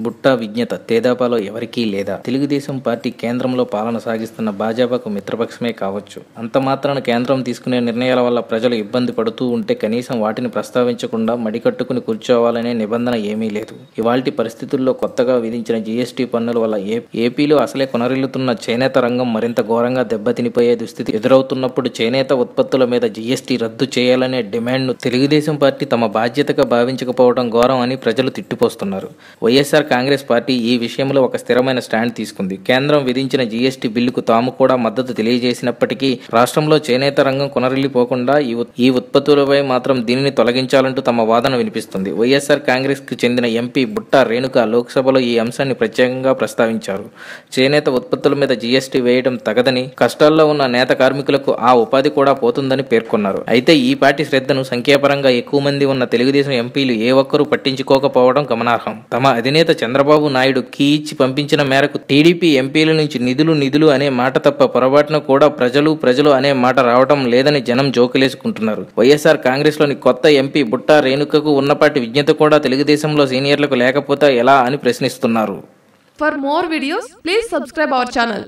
బుట్టా విజ్ఞత తేదాపాలో ఎవరికీ లేదా? తెలుగుదేశం పార్టీ కేంద్రంలో పాలన సాగిస్తున్న భాజపాకు మిత్రపక్షమే కావచ్చు. అంత మాత్రాన కేంద్రం తీసుకునే నిర్ణయాల వల్ల ప్రజలు ఇబ్బంది పడుతూ ఉంటే కనీసం వాటిని ప్రస్తావించకుండా మడికట్టుకుని కూర్చోవాలనే నిబంధన ఏమీ లేదు. ఇవాల్టి పరిస్థితుల్లో కొత్తగా విధించిన జీఎస్టీ పన్నుల వల్ల ఏపీలో అసలే కొనరిల్లుతున్న చేనేత రంగం మరింత ఘోరంగా దెబ్బతినిపోయే దుస్థితి ఎదురవుతున్నప్పుడు చేనేత ఉత్పత్తుల మీద జీఎస్టీ రద్దు చేయాలనే డిమాండ్ను తెలుగుదేశం పార్టీ తమ బాధ్యతగా భావించకపోవడం ఘోరం అని ప్రజలు తిట్టిపోస్తున్నారు. వైఎస్ఆర్ కాంగ్రెస్ పార్టీ ఈ విషయంలో ఒక స్థిరమైన స్టాండ్ తీసుకుంది. కేంద్రం విధించిన జీఎస్టీ బిల్లుకు తాము కూడా మద్దతు తెలియజేసినప్పటికీ రాష్ట్రంలో చేనేత రంగం కొనరిల్లిపోకుండా ఈ ఉత్పత్తులపై మాత్రం దీనిని తొలగించాలంటూ తమ వాదన వినిపిస్తుంది. వైఎస్ఆర్ కాంగ్రెస్ కు చెందిన ఎంపీ బుట్టా రేణుక లోక్సభలో ఈ అంశాన్ని ప్రత్యేకంగా ప్రస్తావించారు. చేనేత ఉత్పత్తుల మీద జీఎస్టీ వేయడం తగదని, కష్టాల్లో ఉన్న నేత కార్మికులకు ఆ ఉపాధి కూడా పోతుందని పేర్కొన్నారు. అయితే ఈ పార్టీ శ్రద్ధను సంఖ్యాపరంగా ఎక్కువ మంది ఉన్న తెలుగుదేశం ఎంపీలు ఏ ఒక్కరూ పట్టించుకోకపోవడం గమనార్హం. తమ అధినేత చంద్రబాబు నాయుడు కీ ఇచ్చి పంపించిన మేరకు టీడీపీ ఎంపీల నుంచి నిధులు అనే మాట తప్ప పొరపాటున కూడా ప్రజలు అనే మాట రావడం లేదని జనం జోకులేసుకుంటున్నారు. వైఎస్ఆర్ కాంగ్రెస్ లోని కొత్త ఎంపీ బుట్టా రేణుకకు ఉన్నపాటి విజ్ఞత కూడా తెలుగుదేశంలో సీనియర్లకు లేకపోతే ఎలా అని ప్రశ్నిస్తున్నారు. For more videos, please subscribe our channel.